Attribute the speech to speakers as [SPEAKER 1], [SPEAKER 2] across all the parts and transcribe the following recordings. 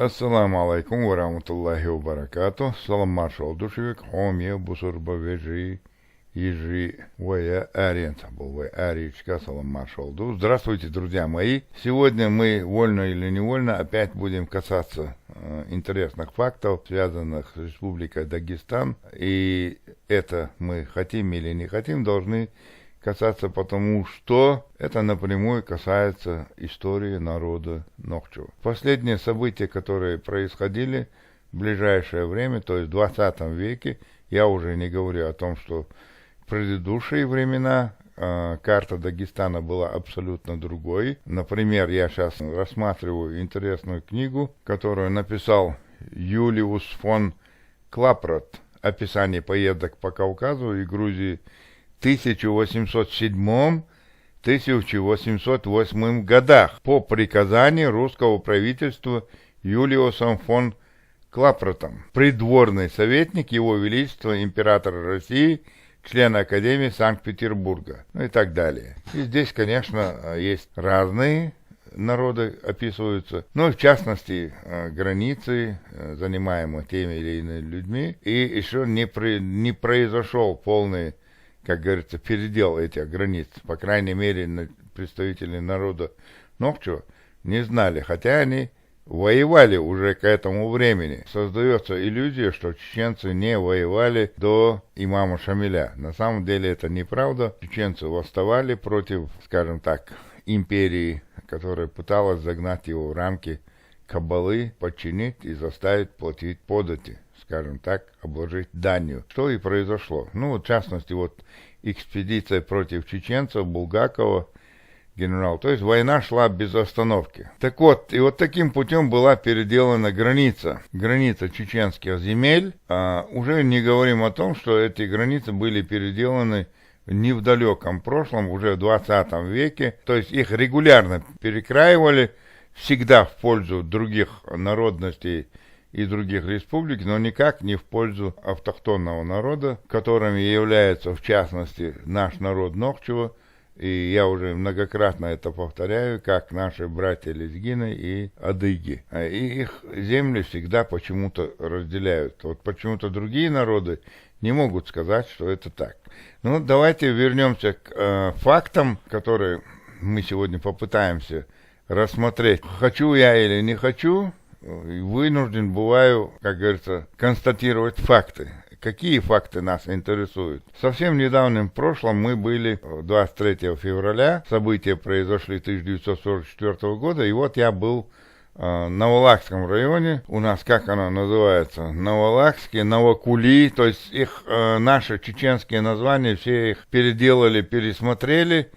[SPEAKER 1] Ассаламу алейкум ва рахматуллахи ва баракату. Салам маршал душевик, хомия бусурба вежи, ежи, вая ариент, был вая аричка, салам маршал ду. Здравствуйте, друзья мои. Сегодня мы, вольно или невольно, опять будем касаться интересных фактов, связанных с Республикой Дагестан. И это мы хотим или не хотим, должны касаться, потому что это напрямую касается истории народа Нохчева. Последние события, которые происходили в ближайшее время, то есть в 20 веке, я уже не говорю о том, что в предыдущие времена карта Дагестана была абсолютно другой. Например, я сейчас рассматриваю интересную книгу, которую написал Юлиус фон Клапрат «Описание поездок по Кавказу и Грузии» в 1807-1808 годах по приказанию русского правительства Юлиусом фон Клапратом, придворный советник Его Величества императора России, член Академии Санкт-Петербурга, ну и так далее. И здесь, конечно, есть разные народы описываются, но в частности границы, занимаемые теми или иными людьми, и еще не произошел полный, как говорится, передел этих границ. По крайней мере, представители народа Нохчева не знали, хотя они воевали уже к этому времени. Создается иллюзия, что чеченцы не воевали до имама Шамиля. На самом деле это неправда. Чеченцы восставали против, скажем так, империи, которая пыталась загнать его в рамки кабалы, подчинить и заставить платить подати, скажем так, обложить данью. Что и произошло. Ну, в частности, вот экспедиция против чеченцев, Булгакова, генерал. То есть война шла без остановки. Так вот, и вот таким путем была переделана граница чеченских земель. Уже не говорим о том, что эти границы были переделаны не в далеком прошлом, уже в 20 веке. То есть их регулярно перекраивали, всегда в пользу других народностей и других республик, но никак не в пользу автохтонного народа, которыми является, в частности, наш народ Нохчева. И я уже многократно это повторяю, как наши братья-лезгины и адыги. И их земли всегда почему-то разделяют. Вот почему-то другие народы не могут сказать, что это так. Ну, давайте вернемся к фактам, которые мы сегодня попытаемся рассмотреть. Хочу я или не хочу, вынужден бываю, как говорится, констатировать факты. Какие факты нас интересуют? В совсем недавнем прошлом мы были 23 февраля, события произошли 1944 года, и вот я был в Новолакском районе, у нас как оно называется, Новолакские, Новокули, то есть их, наши чеченские названия, все их переделали, пересмотрели,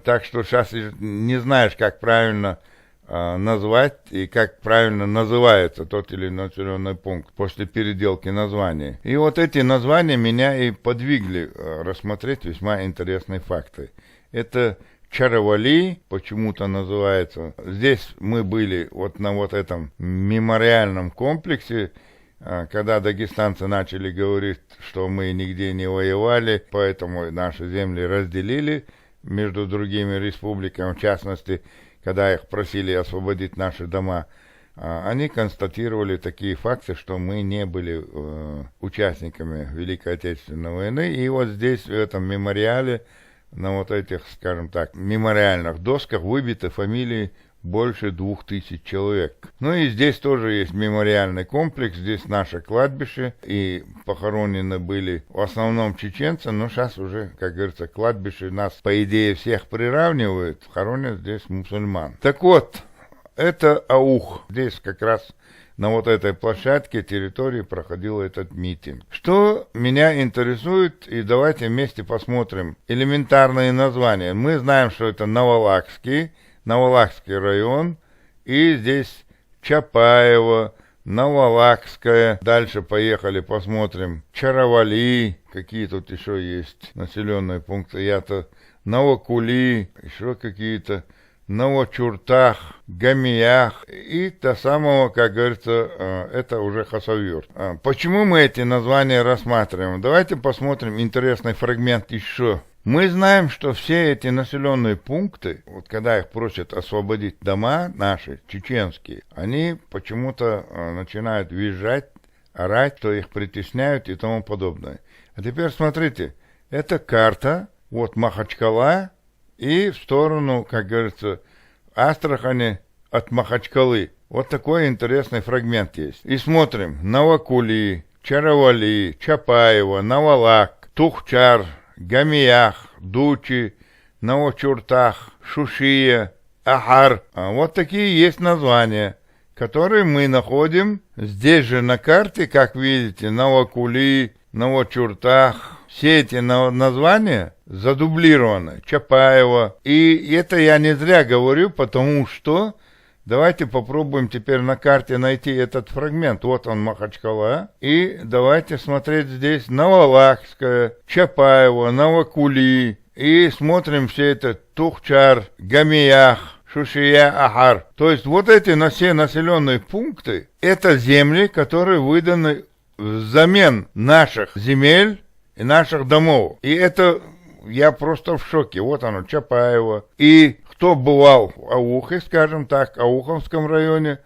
[SPEAKER 1] так что сейчас не знаешь, как правильно назвать и как правильно называется тот или иной населенный пункт после переделки названия. И вот эти названия меня и подвигли рассмотреть весьма интересные факты. Это Чаравали, почему-то называется. Здесь мы были вот на вот этом мемориальном комплексе, когда дагестанцы начали говорить, что мы нигде не воевали, поэтому наши земли разделили между другими республиками, в частности, когда их просили освободить наши дома, они констатировали такие факты, что мы не были участниками Великой Отечественной войны. И вот здесь, в этом мемориале, на вот этих, скажем так, мемориальных досках выбиты фамилии больше 2000 человек. Ну и здесь тоже есть мемориальный комплекс, здесь наше кладбище, и похоронены были в основном чеченцы, но сейчас уже, как говорится, кладбище нас, по идее, всех приравнивают, хоронят здесь мусульман. Так вот, это Аух. Здесь как раз на вот этой площадке, территории проходил этот митинг. Что меня интересует, и давайте вместе посмотрим элементарные названия. Мы знаем, что это Новолакский район, и здесь Чапаево, Новолакская. Дальше поехали, посмотрим Чаравали, какие тут еще есть населенные пункты. Я-то Новокули, еще какие-то Новочуртах, Гамиях и до самого, как говорится, это уже Хасавюрт. Почему мы эти названия рассматриваем? Давайте посмотрим интересный фрагмент еще Мы знаем, что все эти населенные пункты, вот когда их просят освободить дома наши, чеченские, они почему-то начинают визжать, орать, что их притесняют и тому подобное. А теперь смотрите, это карта, вот Махачкала, и в сторону, как говорится, Астрахани от Махачкалы. Вот такой интересный фрагмент есть. И смотрим, Новокули, Чаравали, Чапаево, Навалак, Тухчар, Гамиях, Дучи, Новочуртах, Шушия, Ахар. Вот такие есть названия, которые мы находим здесь же на карте, как видите, Новокули, Новочуртах. Все эти названия задублированы, Чапаева. И это я не зря говорю, потому что давайте попробуем теперь на карте найти этот фрагмент. Вот он, Махачкала. И давайте смотреть здесь Навалахская, Чапаева, Новокули. И смотрим все это Тухчар, Гамиях, Шушия, Ахар. То есть вот эти все населенные пункты, это земли, которые выданы взамен наших земель и наших домов. И это я просто в шоке. Вот оно, Чапаево. И кто бывал в Аухе, скажем так, Ауховском районе,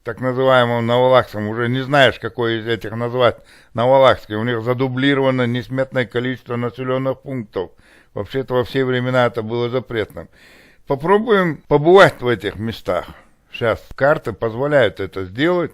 [SPEAKER 1] так называемом Навалахском, уже не знаешь, какой из этих назвать Навалахский. У них задублировано несметное количество населенных пунктов. Вообще-то во все времена это было запретным. Попробуем побывать в этих местах. Сейчас карты позволяют это сделать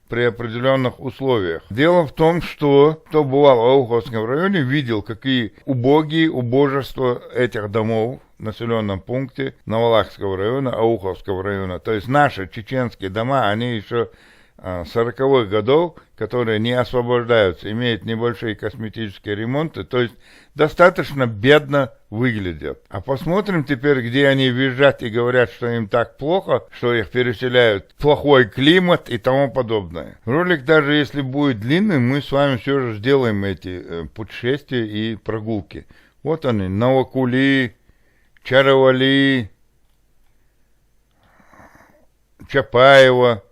[SPEAKER 1] при определенных условиях. Дело в том, что кто бывал в Ауховском районе, видел, какие убогие убожества этих домов в населенном пункте Навалахского района, Ауховского района. То есть наши чеченские дома, они еще 40-х годов, которые не освобождаются, имеют небольшие косметические ремонты, то есть достаточно бедно выглядят. А посмотрим теперь, где они визжат и говорят, что им так плохо, что их переселяют, плохой климат и тому подобное. Ролик, даже если будет длинный, мы с вами все же сделаем эти путешествия и прогулки. Вот они, Новокули, Чаравали, Чапаево.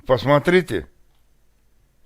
[SPEAKER 1] Посмотрите,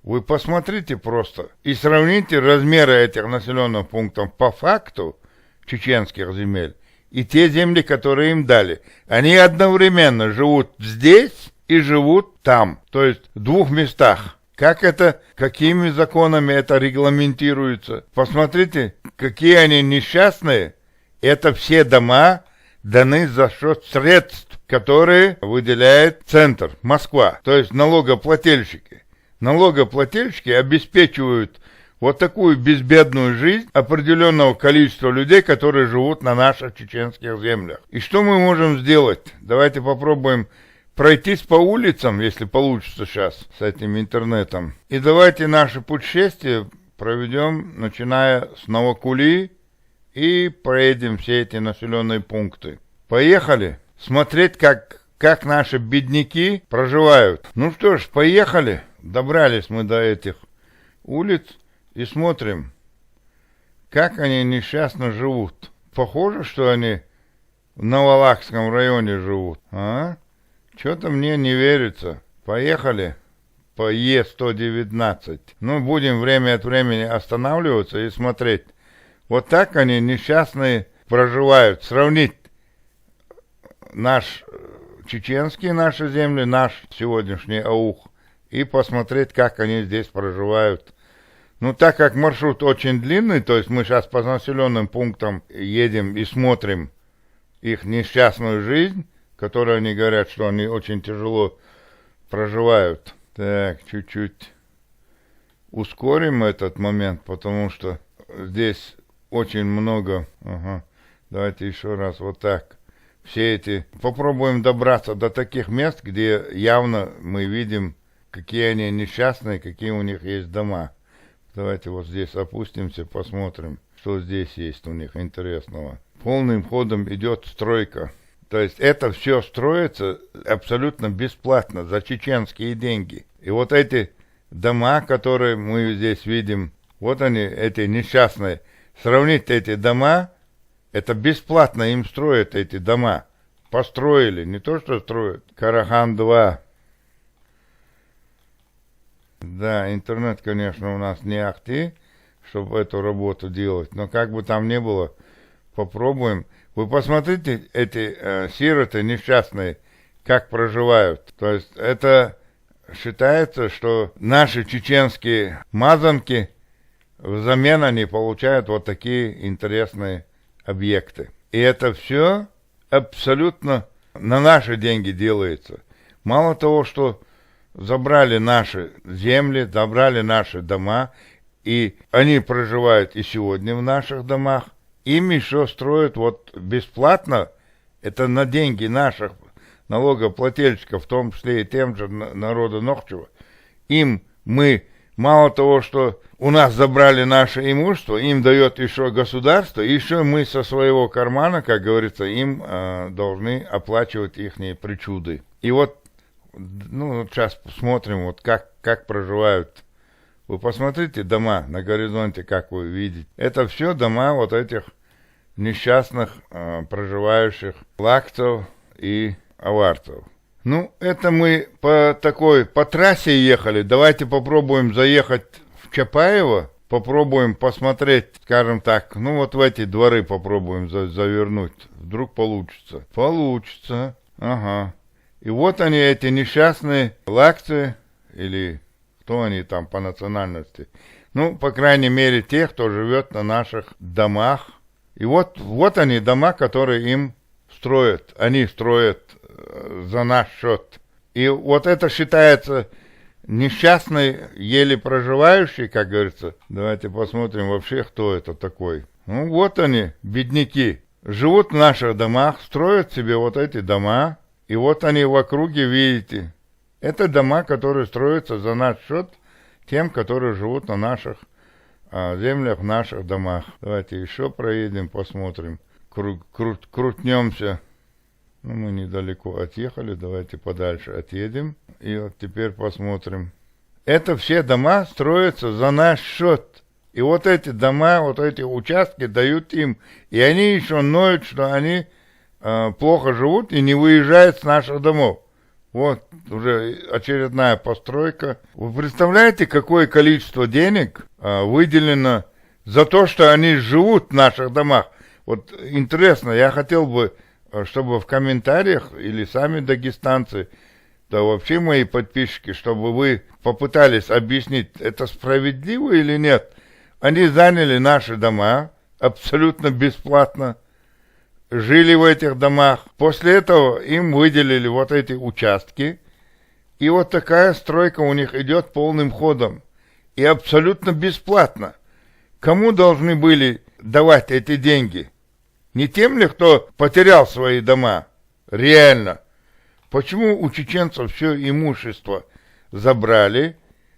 [SPEAKER 1] вы посмотрите просто и сравните размеры этих населенных пунктов по факту чеченских земель и те земли, которые им дали. Они одновременно живут здесь и живут там, то есть в двух местах. Как это, какими законами это регламентируется? Посмотрите, какие они несчастные. Это все дома даны за счет средств, которые выделяет центр, Москва, то есть налогоплательщики. Налогоплательщики обеспечивают вот такую безбедную жизнь определенного количества людей, которые живут на наших чеченских землях. И что мы можем сделать? Давайте попробуем пройтись по улицам, если получится сейчас с этим интернетом. И давайте наше путешествие проведем, начиная с Новокули, и проедем все эти населенные пункты. Поехали! Смотреть, как наши бедняки проживают. Ну что ж, поехали. Добрались мы до этих улиц и смотрим, как они несчастно живут. Похоже, что они в Навалахском районе живут. А? Что-то мне не верится. Поехали по Е119. Ну, будем время от времени останавливаться и смотреть. Вот так они несчастные проживают. Сравнить наш чеченские наши земли, наш сегодняшний Аух, и посмотреть, как они здесь проживают. Ну, так как маршрут очень длинный, то есть мы сейчас по населенным пунктам едем и смотрим их несчастную жизнь, которую они говорят, что они очень тяжело проживают. Так, чуть-чуть ускорим этот момент, потому что здесь очень много. Ага. Давайте еще раз вот так. Все эти... Попробуем добраться до таких мест, где явно мы видим, какие они несчастные, какие у них есть дома. Давайте вот здесь опустимся, посмотрим, что здесь есть у них интересного. Полным ходом идет стройка. То есть это все строится абсолютно бесплатно, за чеченские деньги. И вот эти дома, которые мы здесь видим, вот они, эти несчастные. Сравнить эти дома, это бесплатно им строят эти дома. Построили, не то что строят. Карахан-2. Да, интернет, конечно, у нас не ахти. чтобы эту работу делать. Но как бы там ни было, попробуем. Вы посмотрите, эти сироты несчастные, как проживают. То есть это считается, что наши чеченские мазанки, взамен они получают вот такие интересные объекты. И это все абсолютно на наши деньги делается. Мало того, что забрали наши земли, забрали наши дома, и они проживают и сегодня в наших домах, им еще строят вот бесплатно, это на деньги наших налогоплательщиков, в том числе и тем же народу Нохчева. Им мы, мало того, что у нас забрали наше имущество, им дает еще государство, еще мы со своего кармана, как говорится, им должны оплачивать ихние причуды. И вот, ну, сейчас посмотрим, вот как проживают. Вы посмотрите дома на горизонте, как вы видите. Это все дома вот этих несчастных проживающих лакцев и аварцев. Ну, это мы по трассе ехали. Давайте попробуем заехать в Чапаево. Попробуем посмотреть, скажем так, ну вот в эти дворы попробуем завернуть. Вдруг получится. Получится. Ага. И вот они, эти несчастные лакцы, или кто они там по национальности. Ну, по крайней мере, те, кто живет на наших домах. И вот они, дома, которые им строят. Они строят за наш счет. И вот это считается несчастный, еле проживающий, как говорится. Давайте посмотрим вообще, кто это такой. Ну, вот они, бедняки. Живут в наших домах, строят себе вот эти дома. И вот они в округе, видите. Это дома, которые строятся за наш счет тем, которые живут на наших землях, в наших домах. Давайте еще проедем, посмотрим. Крутнемся. Ну, мы недалеко отъехали, давайте подальше отъедем. И вот теперь посмотрим. Это все дома строятся за наш счет. И вот эти дома, вот эти участки дают им. И они еще ноют, что они плохо живут и не выезжают с наших домов. Вот уже очередная постройка. Вы представляете, какое количество денег выделено за то, что они живут в наших домах? Вот интересно, я хотел бы, чтобы в комментариях или сами дагестанцы, да вообще мои подписчики, чтобы вы попытались объяснить, это справедливо или нет. Они заняли наши дома абсолютно бесплатно, жили в этих домах. После этого им выделили вот эти участки. И вот такая стройка у них идет полным ходом. И абсолютно бесплатно. Кому должны были давать эти деньги? Не тем ли, кто потерял свои дома? Реально. Почему у чеченцев все имущество забрали?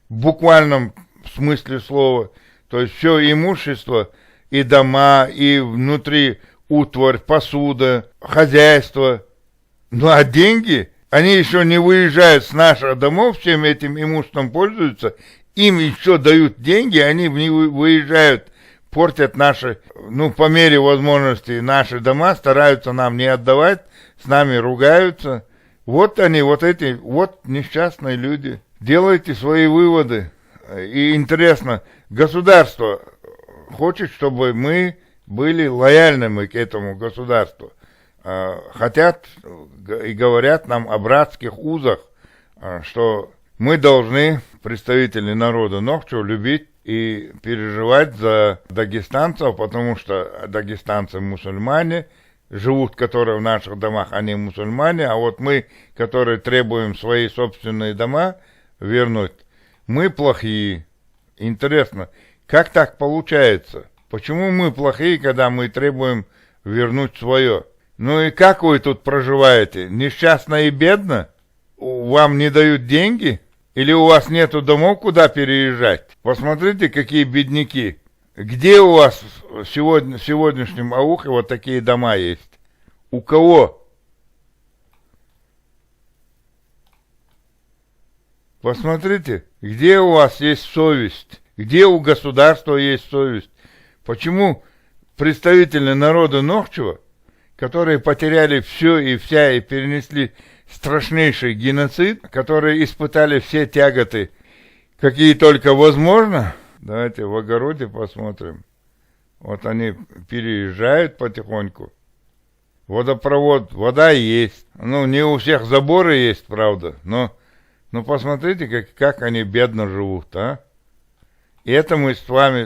[SPEAKER 1] В буквальном смысле слова. То есть все имущество, и дома, и внутри утварь, посуда, хозяйство. Ну а деньги, они еще не выезжают с наших домов, всем этим имуществом пользуются, им еще дают деньги, они не выезжают, портят наши, ну по мере возможности, наши дома, стараются нам не отдавать, с нами ругаются. Вот они, вот эти, вот несчастные люди. Делайте свои выводы. И интересно, государство хочет, чтобы мы были лояльными к этому государству. Хотят и говорят нам о братских узах, что мы должны, представители народа Нохчева, любить и переживать за дагестанцев, потому что дагестанцы мусульмане, живут, которые в наших домах, они мусульмане, а вот мы, которые требуем свои собственные дома вернуть, мы плохие. Интересно, как так получается? Почему мы плохие, когда мы требуем вернуть свое? Ну и как вы тут проживаете? Несчастно и бедно? Вам не дают деньги? Или у вас нету домов, куда переезжать? Посмотрите, какие бедняки. Где у вас в сегодняшнем Аухе вот такие дома есть? У кого? Посмотрите, где у вас есть совесть? Где у государства есть совесть? Почему представители народа Нохчева, которые потеряли все и вся и перенесли страшнейший геноцид, которые испытали все тяготы, какие только возможно, Давайте в огороде посмотрим. Вот они переезжают потихоньку. Водопровод, вода есть. Ну, не у всех заборы есть, правда, но посмотрите, как они бедно живут, а. И это мы с вами,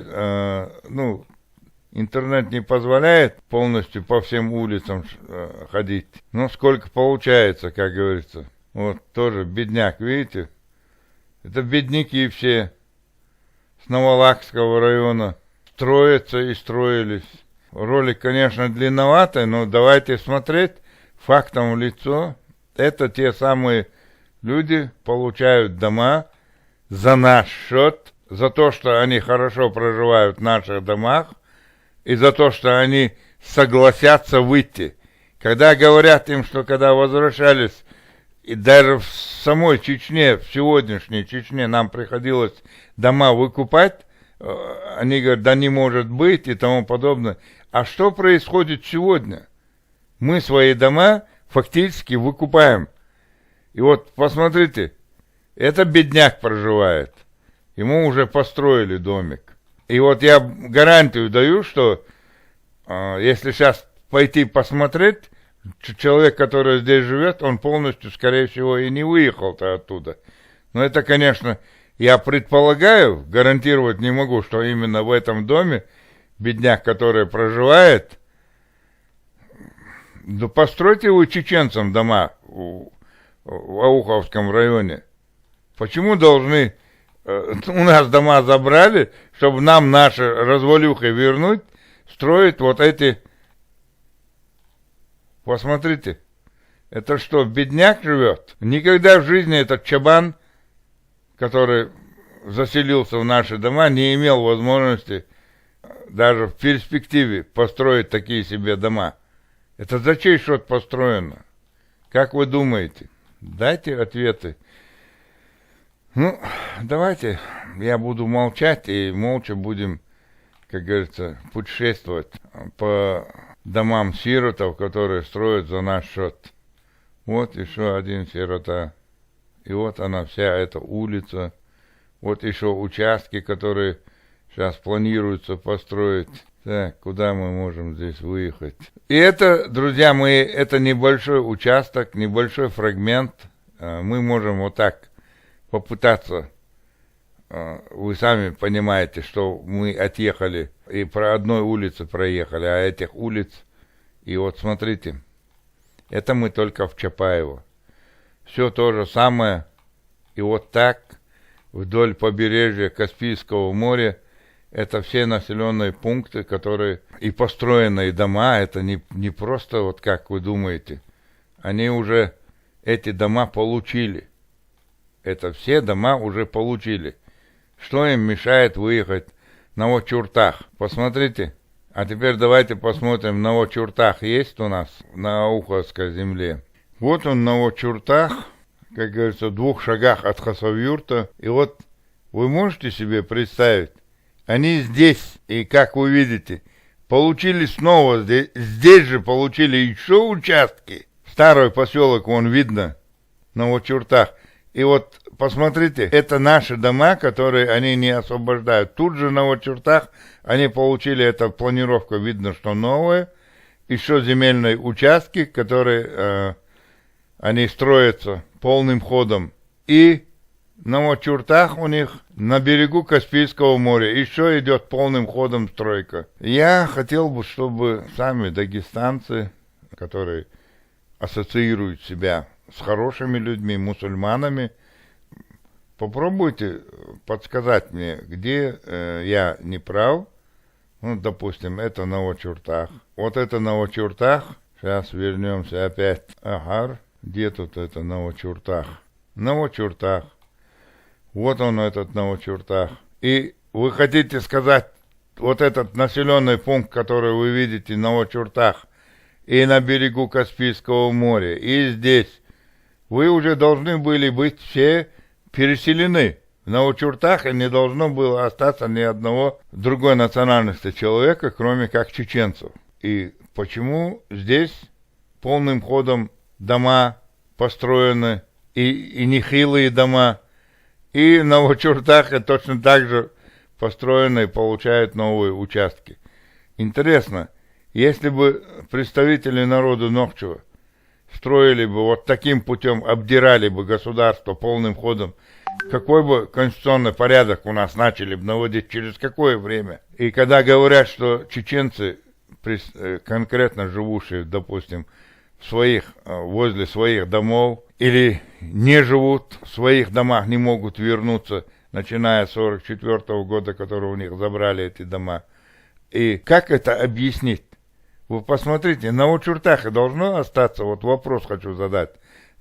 [SPEAKER 1] интернет не позволяет полностью по всем улицам ходить. Но сколько получается, как говорится. Вот тоже бедняк, видите? Это бедняки все с Новолакского района. Строятся и строились. Ролик, конечно, длинноватый, но давайте смотреть фактом в лицо. Это те самые люди получают дома за наш счет, за то, что они хорошо проживают в наших домах, и за то, что они согласятся выйти. Когда говорят им, что когда возвращались, и даже в самой Чечне, в сегодняшней Чечне нам приходилось дома выкупать, они говорят, да не может быть и тому подобное. А что происходит сегодня? Мы свои дома фактически выкупаем. И вот посмотрите, это бедняк проживает. Ему уже построили домик. И вот я гарантию даю, что если сейчас пойти посмотреть, человек, который здесь живет, он полностью, скорее всего, и не выехал-то оттуда. Но это, конечно, я предполагаю, гарантировать не могу, что именно в этом доме бедняк, который проживает, да постройте вы чеченцам дома в Ауховском районе. Почему должны у нас дома забрали, чтобы нам наши развалюхи вернуть, строить вот эти... Посмотрите, это что, бедняк живет? Никогда в жизни этот чабан, который заселился в наши дома, не имел возможности даже в перспективе построить такие себе дома. Это за чей счет построено? Как вы думаете? Дайте ответы. Ну, давайте я буду молчать и молча будем, как говорится, путешествовать по домам сиротов, которые строят за наш счет. Вот еще один сирота. И вот она, вся эта улица. Вот еще участки, которые сейчас планируется построить. Так, куда мы можем здесь выехать? И это, друзья мои, это небольшой участок, небольшой фрагмент. Мы можем вот так попытаться. Вы сами понимаете, что мы отъехали и про одной улице проехали, а этих улиц. И вот смотрите, это мы только в Чапаево. Все то же самое. И вот так вдоль побережья Каспийского моря это все населенные пункты, которые и построенные дома, это не просто вот как вы думаете. Они уже эти дома получили. Это все дома уже получили. Что им мешает выехать на Новочуртах? Посмотрите. А теперь давайте посмотрим, Новочуртах есть у нас на Ауховской земле. Вот он, Новочуртах, как говорится, в 2 шагах от Хасавюрта. И вот вы можете себе представить, они здесь, и как вы видите, получили снова, здесь же получили еще участки. Старый поселок, вон видно, в Новочуртах. И вот посмотрите, это наши дома, которые они не освобождают. Тут же в Новочуртах они получили эту планировку, видно, что новые. Еще земельные участки, которые они строятся полным ходом. И в Новочуртах у них на берегу Каспийского моря еще идет полным ходом стройка. Я хотел бы, чтобы сами дагестанцы, которые ассоциируют себя с хорошими людьми, мусульманами, попробуйте подсказать мне, где я не прав. Ну, допустим, это Новочуртах. Вот это Новочуртах. Сейчас вернемся опять. Агар. Где тут это Новочуртах? Новочуртах. Вот он, этот Новочуртах. И вы хотите сказать, вот этот населенный пункт, который вы видите в Новочуртах, и на берегу Каспийского моря, и здесь, вы уже должны были быть все переселены. В Новочуртах и не должно было остаться ни одного другой национальности человека, кроме как чеченцев. И почему здесь полным ходом дома построены, и нехилые дома, и в Новочуртах точно так же построенные получают новые участки. Интересно, если бы представители народа Нохчева строили бы вот таким путем, обдирали бы государство полным ходом, какой бы конституционный порядок у нас начали бы наводить, через какое время? И когда говорят, что чеченцы, конкретно живущие, допустим, возле своих домов, или не живут в своих домах, не могут вернуться, начиная с 1944 года, который у них забрали эти дома. И как это объяснить? Вы посмотрите, на учертах должно остаться, вот вопрос хочу задать,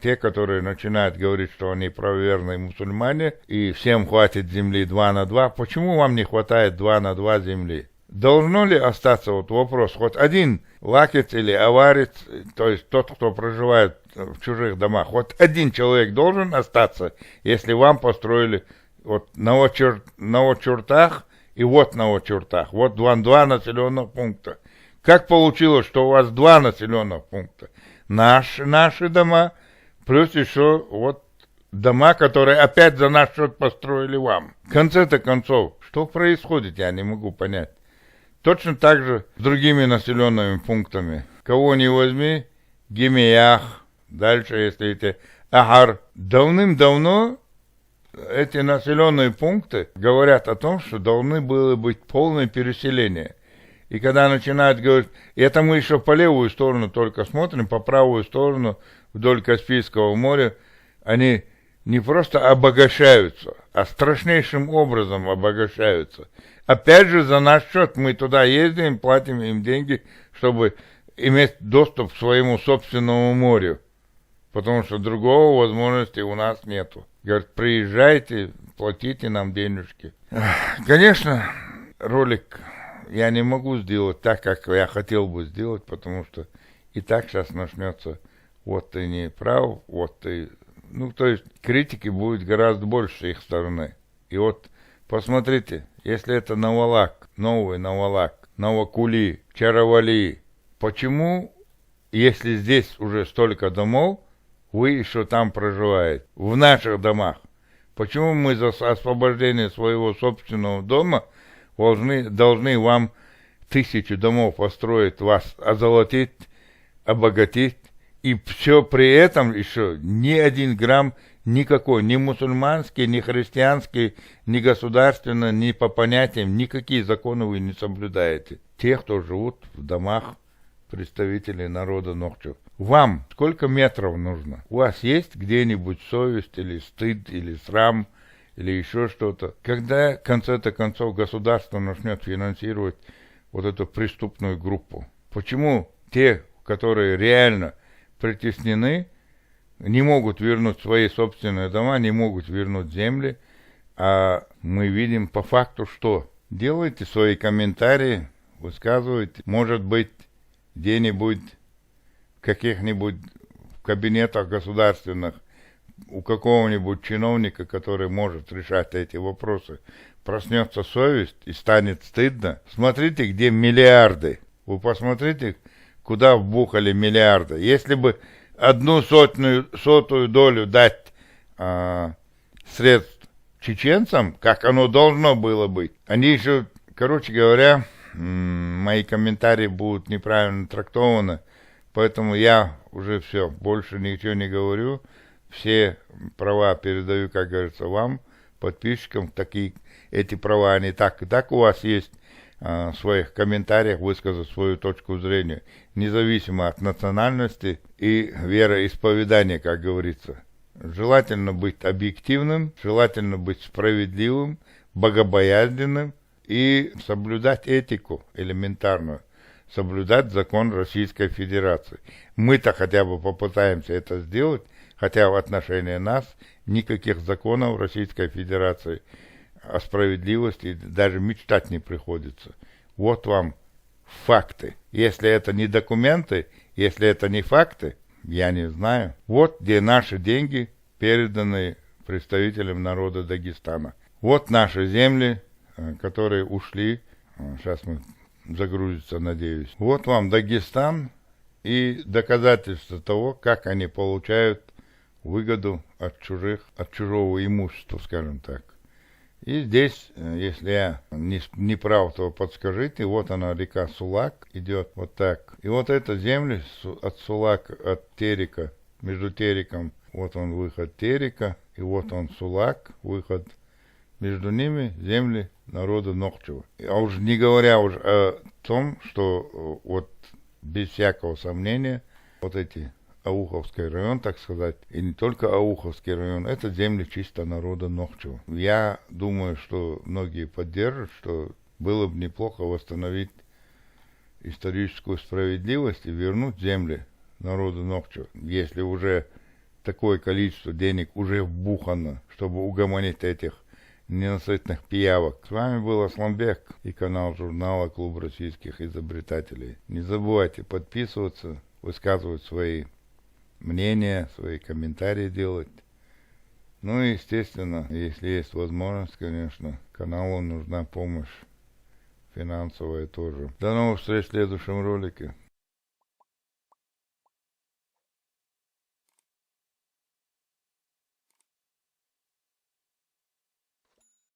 [SPEAKER 1] те, которые начинают говорить, что они правоверные мусульмане, и всем хватит земли 2 на 2, почему вам не хватает 2 на 2 земли? Должно ли остаться вот вопрос, хоть один лакец или аварец, то есть тот, кто проживает в чужих домах, хоть один человек должен остаться, если вам построили вот на очертах и вот на очертах, вот два населенных пункта. Как получилось, что у вас 2 населенных пункта? Наши дома, плюс еще вот дома, которые опять за наш счет построили вам. В конце-то концов, что происходит, я не могу понять. Точно так же с другими населенными пунктами. Кого не возьми, Гимиях, дальше, если эти Агар. Давным-давно эти населенные пункты говорят о том, что должны было быть полное переселение. И когда начинают говорить, это мы еще по левую сторону только смотрим, по правую сторону вдоль Каспийского моря, они не просто обогащаются, а страшнейшим образом обогащаются. Опять же, за наш счет мы туда ездим, платим им деньги, чтобы иметь доступ к своему собственному морю. Потому что другого возможности у нас нету. Говорят, приезжайте, платите нам денежки. Конечно, ролик я не могу сделать так, как я хотел бы сделать, потому что и так сейчас начнется, вот ты не прав, вот ты... Ну, то есть критики будет гораздо больше с их стороны. И вот посмотрите, если это Навалак, новый Навалак, Новокули, Чаравали, почему, если здесь уже столько домов, вы еще там проживаете, в наших домах? Почему мы за освобождение своего собственного дома должны вам 1000 домов построить, вас озолотить, обогатить, и все при этом еще ни 1 грамм никакой, ни мусульманский, ни христианский, ни государственный, ни по понятиям, никакие законы вы не соблюдаете. Те, кто живут в домах представителей народа Нохчев. Вам сколько метров нужно? У вас есть где-нибудь совесть или стыд, или срам, или еще что-то? Когда, в конце-то концов, государство начнет финансировать вот эту преступную группу? Почему те, которые реально притеснены, не могут вернуть свои собственные дома, не могут вернуть земли, а мы видим по факту, что делайте свои комментарии, высказывайте, может быть, где-нибудь в каких-нибудь кабинетах государственных у какого-нибудь чиновника, который может решать эти вопросы, проснется совесть и станет стыдно. Смотрите, где миллиарды. Вы посмотрите, куда вбухали миллиарды. Если бы 1/100 долю дать средств чеченцам, как оно должно было быть, они еще, короче говоря, мои комментарии будут неправильно трактованы, поэтому я уже все, больше ничего не говорю. Все права передаю, как говорится, вам, подписчикам. Эти права, они так и так у вас есть. В своих комментариях высказать свою точку зрения, независимо от национальности и вероисповедания, как говорится. Желательно быть объективным, желательно быть справедливым, богобоязненным и соблюдать этику элементарную, соблюдать закон Российской Федерации. Мы-то хотя бы попытаемся это сделать, хотя в отношении нас никаких законов Российской Федерации о справедливости даже мечтать не приходится. Вот вам факты. Если это не документы, если это не факты, я не знаю. Вот где наши деньги, переданные представителям народа Дагестана. Вот наши земли, которые ушли. Сейчас мы загрузится, надеюсь. Вот вам Дагестан и доказательства того, как они получают выгоду от чужого имущества, скажем так. И здесь, если я не прав, то подскажите, вот она, река Сулак идет вот так. И вот эта земля от Сулак, от Терека, между Тереком, вот он выход Терека, и вот он Сулак, выход. Между ними земли народа Нохчева. А уж не говоря уж о том, что вот без всякого сомнения вот эти Ауховский район, так сказать, и не только Ауховский район, это земли чисто народа Нохчева. Я думаю, что многие поддержат, что было бы неплохо восстановить историческую справедливость и вернуть земли народу Нохчева. Если уже такое количество денег уже вбухано, чтобы угомонить этих ненасытных пиявок. С вами был Асланбек и канал журнала Клуб российских изобретателей. Не забывайте подписываться, высказывать свои мнения, свои комментарии делать. Ну и, естественно, если есть возможность, конечно, каналу нужна помощь финансовая тоже. До новых встреч в следующем ролике.